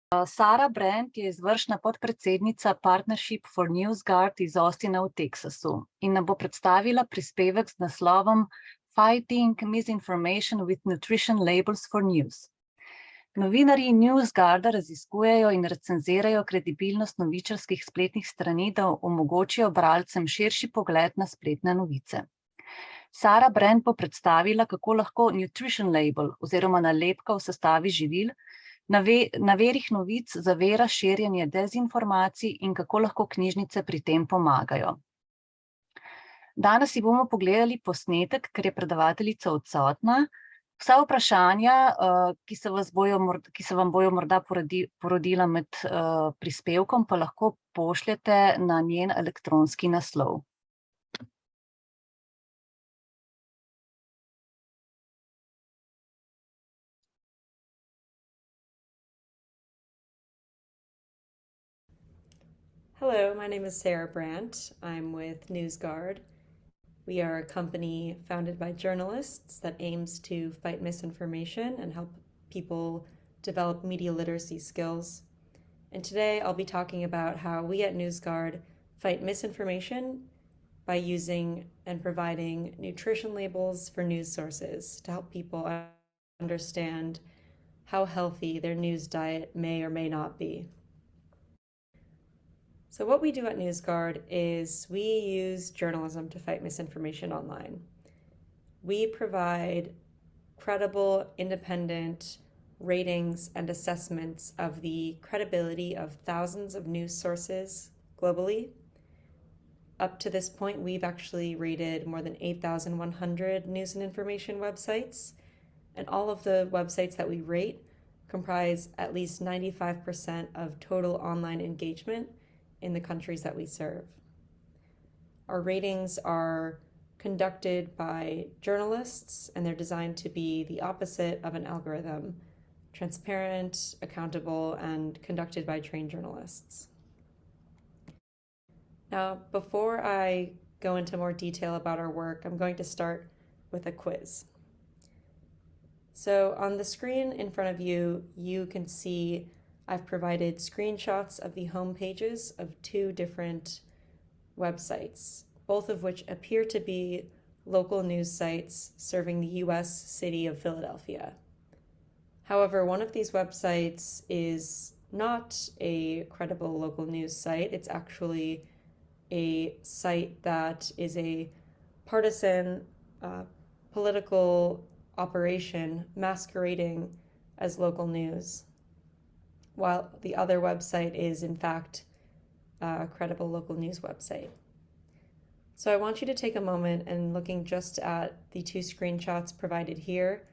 Sara Brandt je izvršna podpredsednica Partnership for Newsguard iz Austina v Teksasu in nam bo predstavila prispevek z naslovom Fighting Misinformation with Nutrition Labels for News. Novinarji Newsguarda raziskujejo in recenzirajo kredibilnost novičarskih spletnih strani, da omogočijo bralcem širši pogled na spletne novice. Sara Brandt bo predstavila, kako lahko nutrition label oziroma nalepka v sestavi živil na verih novic zavira širjenje dezinformacij in kako lahko knjižnice pri tem pomagajo. Danes si bomo pogledali posnetek, ker je predavateljica odsotna. Vsa vprašanja, ki se vam bojo morda porodila med prispevkom, pa lahko pošljete na njen elektronski naslov. Hello, my name is Sarah Brandt. I'm with Newsguard. We are a company founded by journalists that aims to fight misinformation and help people develop media literacy skills. And today I'll be talking about how we at Newsguard fight misinformation by using and providing nutrition labels for news sources to help people understand how healthy their news diet may or may not be. So what we do at Newsguard is we use journalism to fight misinformation online. We provide credible, independent ratings and assessments of the credibility of thousands of news sources globally. Up to this point, we've actually rated more than 8,100 news and information websites, and all of the websites that we rate comprise at least 95% of total online engagement in the countries that we serve. Our ratings are conducted by journalists, and they're designed to be the opposite of an algorithm: transparent, accountable, and conducted by trained journalists. Now, before I go into more detail about our work, I'm going to start with a quiz. So on the screen in front of you, you can see I've provided screenshots of the home pages of two different websites, both of which appear to be local news sites serving the US city of Philadelphia. However, one of these websites is not a credible local news site. It's actually a site that is a partisan political operation masquerading as local news, while the other website is, in fact, a credible local news website. So I want you to take a moment and, looking just at the two screenshots provided here,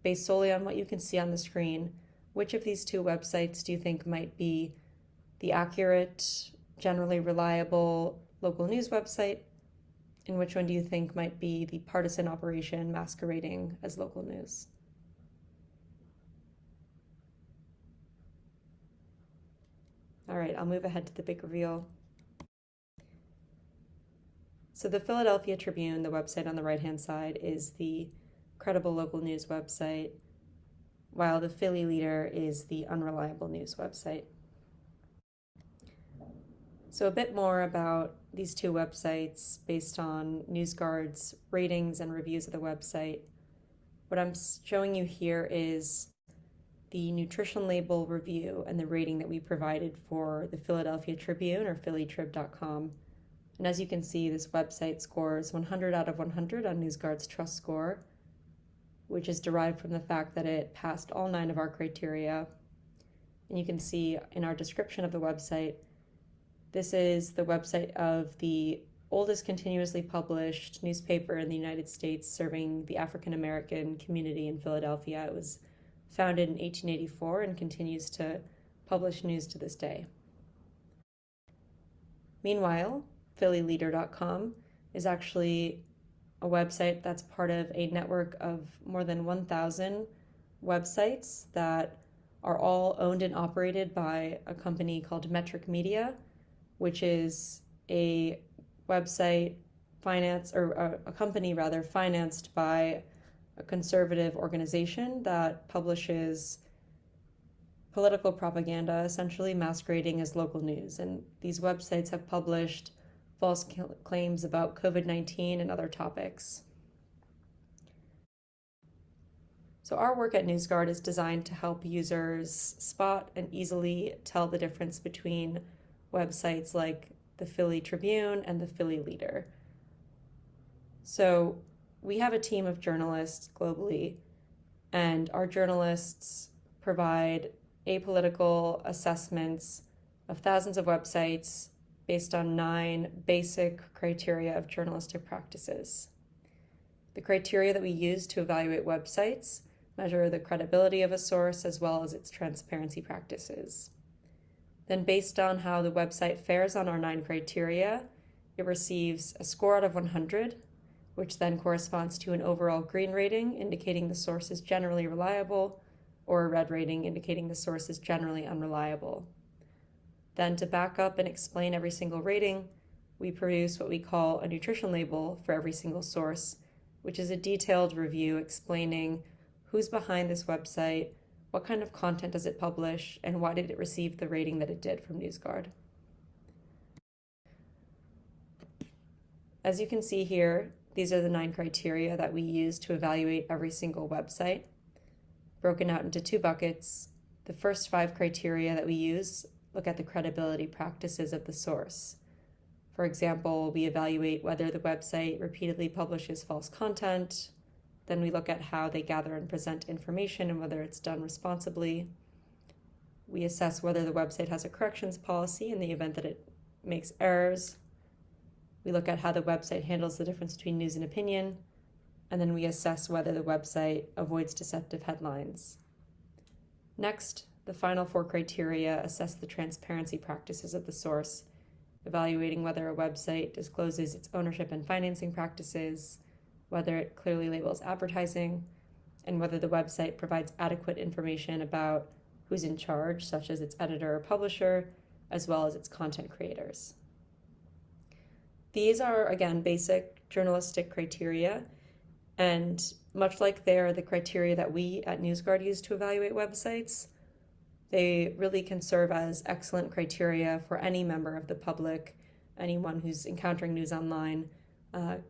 based solely on what you can see on the screen, which of these two websites do you think might be the accurate, generally reliable local news website, and which one do you think might be the partisan operation masquerading as local news? All right, I'll move ahead to the big reveal. So the Philadelphia Tribune, the website on the right-hand side, is the credible local news website, while the Philly Leader is the unreliable news website. So a bit more about these two websites based on Newsguard's ratings and reviews of the website. What I'm showing you here is the nutrition label review and the rating that we provided for the Philadelphia Tribune, or phillytrib.com. And as you can see, this website scores 100 out of 100 on Newsguard's trust score, which is derived from the fact that it passed all 9 of our criteria. And you can see in our description of the website, this is the website of the oldest continuously published newspaper in the United States serving the African American community in Philadelphia. It was founded in 1884 and continues to publish news to this day. Meanwhile, phillyleader.com is actually a website that's part of a network of more than 1,000 websites that are all owned and operated by a company called Metric Media, which is a website a company financed by a conservative organization that publishes political propaganda, essentially masquerading as local news. And these websites have published false claims about COVID-19 and other topics. So our work at Newsguard is designed to help users spot and easily tell the difference between websites like the Philly Tribune and the Philly Leader. So we have a team of journalists globally, and our journalists provide apolitical assessments of thousands of websites based on 9 basic criteria of journalistic practices. The criteria that we use to evaluate websites measure the credibility of a source as well as its transparency practices. Then, based on how the website fares on our 9 criteria, it receives a score out of 100, which then corresponds to an overall green rating, indicating the source is generally reliable, or a red rating, indicating the source is generally unreliable. Then, to back up and explain every single rating, we produce what we call a nutrition label for every single source, which is a detailed review explaining who's behind this website, what kind of content does it publish, and why did it receive the rating that it did from Newsguard. As you can see here, these are the 9 criteria that we use to evaluate every single website, broken out into 2 buckets. The first 5 criteria that we use look at the credibility practices of the source. For example, we evaluate whether the website repeatedly publishes false content. Then we look at how they gather and present information and whether it's done responsibly. We assess whether the website has a corrections policy in the event that it makes errors. We look at how the website handles the difference between news and opinion. And then we assess whether the website avoids deceptive headlines. Next, the final 4 criteria assess the transparency practices of the source, evaluating whether a website discloses its ownership and financing practices, whether it clearly labels advertising, and whether the website provides adequate information about who's in charge, such as its editor or publisher, as well as its content creators. These are, again, basic journalistic criteria, and much like they're the criteria that we at Newsguard use to evaluate websites, they really can serve as excellent criteria for any member of the public. Anyone who's encountering news online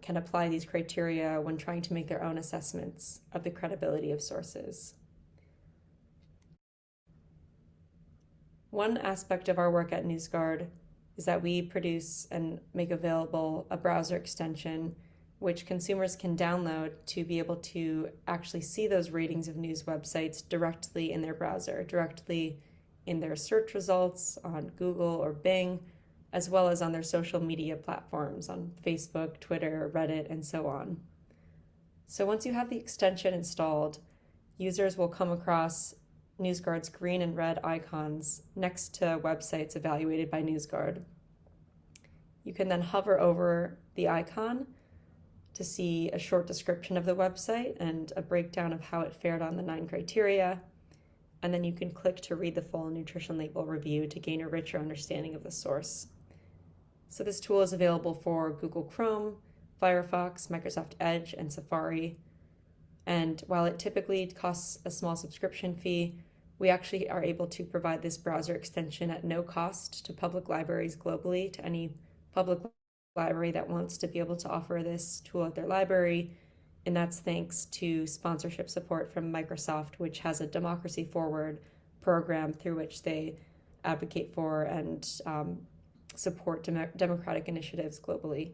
can apply these criteria when trying to make their own assessments of the credibility of sources. One aspect of our work at Newsguard is that we produce and make available a browser extension which consumers can download to be able to actually see those ratings of news websites directly in their browser, directly in their search results on Google or Bing, as well as on their social media platforms on Facebook, Twitter, Reddit, and so on. So once you have the extension installed, users will come across Newsguard's green and red icons next to websites evaluated by Newsguard. You can then hover over the icon to see a short description of the website and a breakdown of how it fared on the 9 criteria, and then you can click to read the full nutrition label review to gain a richer understanding of the source. So this tool is available for Google Chrome, Firefox, Microsoft Edge, and Safari. And while it typically costs a small subscription fee, we actually are able to provide this browser extension at no cost to public libraries globally, to any public library that wants to be able to offer this tool at their library. And that's thanks to sponsorship support from Microsoft, which has a Democracy Forward program through which they advocate for and support democratic initiatives globally.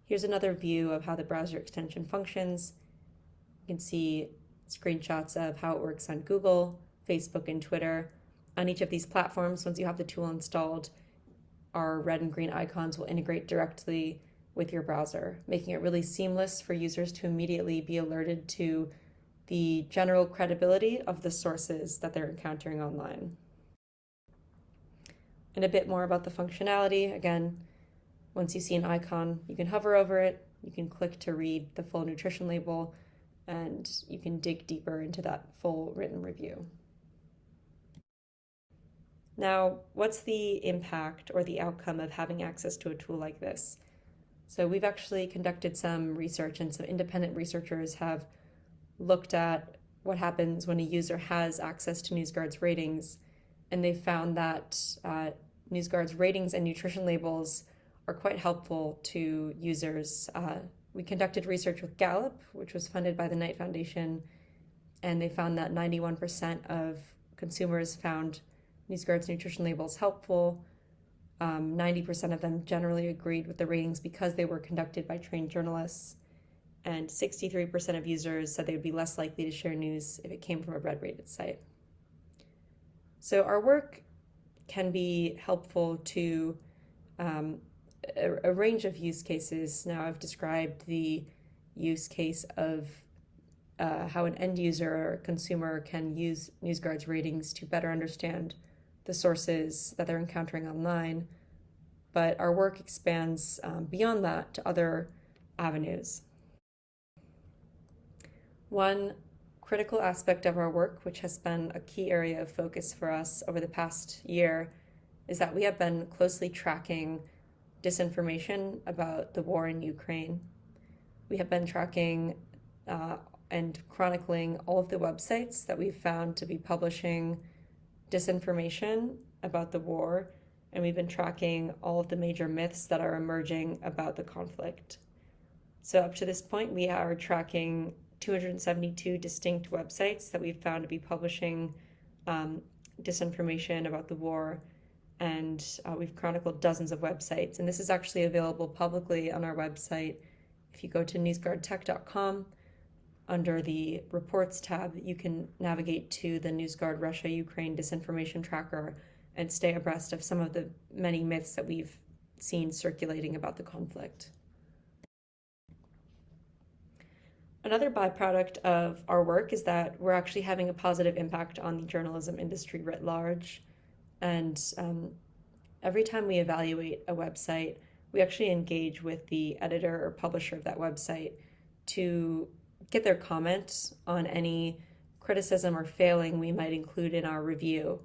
Here's another view of how the browser extension functions. You can see screenshots of how it works on Google, Facebook, and Twitter. On each of these platforms, once you have the tool installed, our red and green icons will integrate directly with your browser, making it really seamless for users to immediately be alerted to the general credibility of the sources that they're encountering online. And a bit more about the functionality. Again, once you see an icon, you can hover over it, you can click to read the full nutrition label, and you can dig deeper into that full written review. Now, what's the impact or the outcome of having access to a tool like this? So we've actually conducted some research, and some independent researchers have looked at what happens when a user has access to Newsguard's ratings, and they found that Newsguard's ratings and nutrition labels are quite helpful to users. We conducted research with Gallup, which was funded by the Knight Foundation, and they found that 91% of consumers found Newsguard's nutrition labels helpful. 90% of them generally agreed with the ratings because they were conducted by trained journalists, and 63% of users said they would be less likely to share news if it came from a red-rated site. So our work can be helpful to a range of use cases. Now I've described the use case of how an end user or consumer can use Newsguard's ratings to better understand the sources that they're encountering online, but our work expands beyond that to other avenues. One critical aspect of our work, which has been a key area of focus for us over the past year, is that we have been closely tracking disinformation about the war in Ukraine. We have been tracking and chronicling all of the websites that we've found to be publishing disinformation about the war, and we've been tracking all of the major myths that are emerging about the conflict. So up to this point, we are tracking 272 distinct websites that we've found to be publishing disinformation about the war, and we've chronicled dozens of websites. And this is actually available publicly on our website. If you go to newsguardtech.com, under the Reports tab, you can navigate to the Newsguard Russia-Ukraine Disinformation Tracker and stay abreast of some of the many myths that we've seen circulating about the conflict. Another byproduct of our work is that we're actually having a positive impact on the journalism industry writ large. And every time we evaluate a website, we actually engage with the editor or publisher of that website to get their comment on any criticism or failing we might include in our review.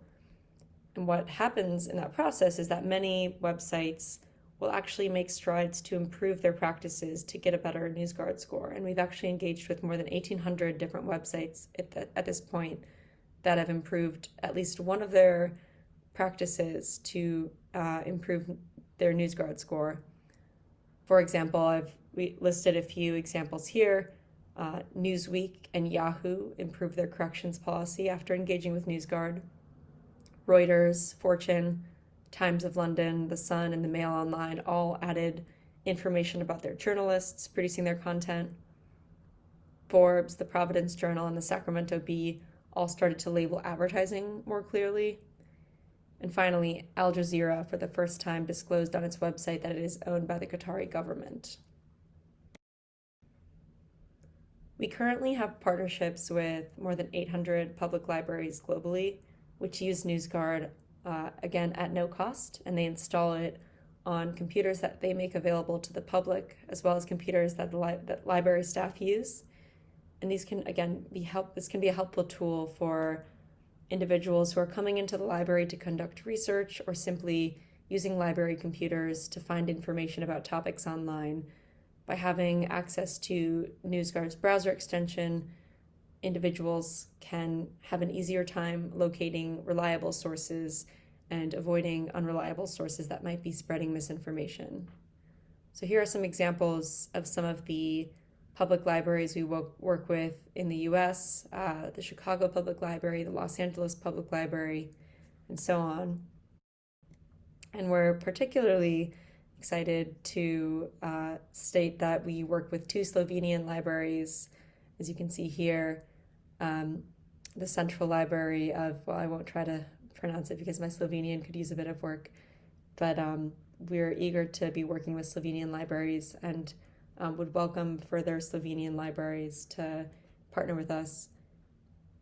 And what happens in that process is that many websites will actually make strides to improve their practices to get a better Newsguard score. And we've actually engaged with more than 1,800 different websites at this point that have improved at least one of their practices to improve their Newsguard score. For example, we listed a few examples here. Newsweek and Yahoo improved their corrections policy after engaging with Newsguard. Reuters, Fortune, Times of London, The Sun, and the Mail Online all added information about their journalists producing their content. Forbes, the Providence Journal, and the Sacramento Bee all started to label advertising more clearly. And finally, Al Jazeera, for the first time, disclosed on its website that it is owned by the Qatari government. We currently have partnerships with more than 800 public libraries globally, which use Newsguard, again, at no cost, and they install it on computers that they make available to the public, as well as computers that that library staff use. And these can, again, this can be a helpful tool for individuals who are coming into the library to conduct research or simply using library computers to find information about topics online. By having access to Newsguard's browser extension, individuals can have an easier time locating reliable sources and avoiding unreliable sources that might be spreading misinformation. So here are some examples of some of the public libraries we work with in the US, the Chicago Public Library, the Los Angeles Public Library, and so on. And we're particularly excited to state that we work with 2 Slovenian libraries, as you can see here, the Central Library of, well, I won't try to pronounce it because my Slovenian could use a bit of work, but we're eager to be working with Slovenian libraries and would welcome further Slovenian libraries to partner with us.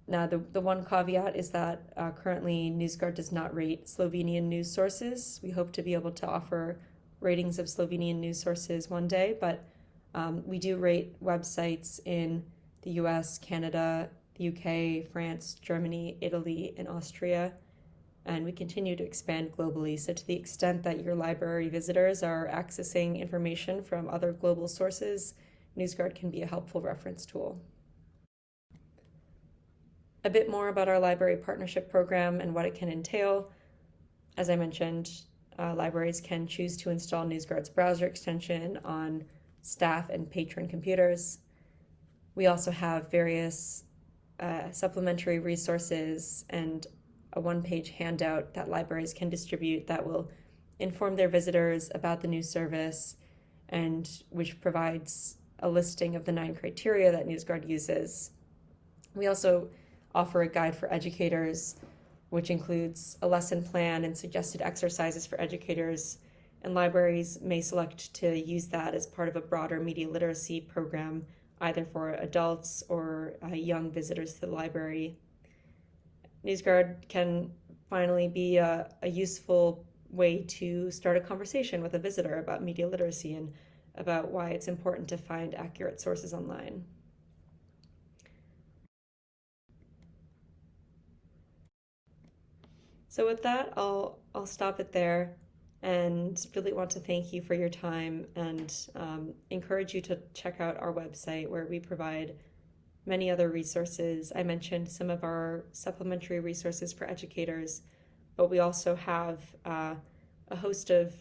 Now, the one caveat is that currently Newsguard does not rate Slovenian news sources. We hope to be able to offer ratings of Slovenian news sources one day, but we do rate websites in the US, Canada, the UK, France, Germany, Italy, and Austria, and we continue to expand globally. So to the extent that your library visitors are accessing information from other global sources, Newsguard can be a helpful reference tool. a bit more about our library partnership program and what it can entail. As I mentioned, libraries can choose to install Newsguard's browser extension on staff and patron computers. We also have various supplementary resources and a one-page handout that libraries can distribute that will inform their visitors about the new service, and which provides a listing of the 9 criteria that Newsguard uses. We also offer a guide for educators, which includes a lesson plan and suggested exercises for educators, and libraries may select to use that as part of a broader media literacy program, either for adults or young visitors to the library. Newsguard can finally be a useful way to start a conversation with a visitor about media literacy and about why it's important to find accurate sources online. So with that, I'll stop it there, and really want to thank you for your time, and encourage you to check out our website, where we provide many other resources. I mentioned some of our supplementary resources for educators, but we also have a host of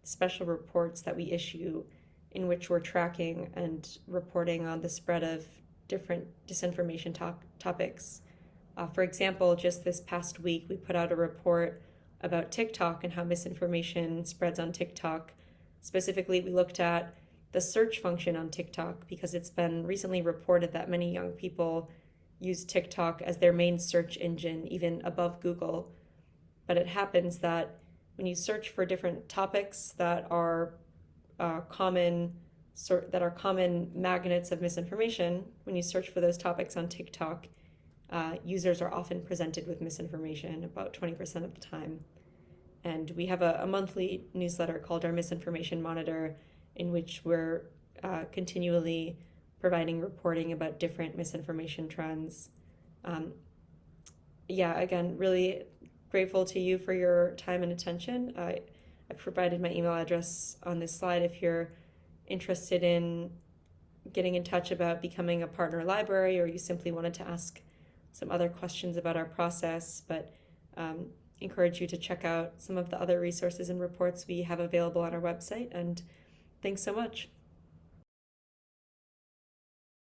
special reports that we issue in which we're tracking and reporting on the spread of different disinformation topics. For example, just this past week, we put out a report about TikTok and how misinformation spreads on TikTok. Specifically, we looked at the search function on TikTok, because it's been recently reported that many young people use TikTok as their main search engine, even above Google. But it happens that when you search for different topics that are common magnets of misinformation, when you search for those topics on TikTok, users are often presented with misinformation about 20% of the time. And we have a monthly newsletter called our Misinformation Monitor, in which we're continually providing reporting about different misinformation trends. Again, really grateful to you for your time and attention. I've provided my email address on this slide if you're interested in getting in touch about becoming a partner library, or you simply wanted to ask some other questions about our process. But encourage you to check out some of the other resources and reports we have available on our website. And thanks so much.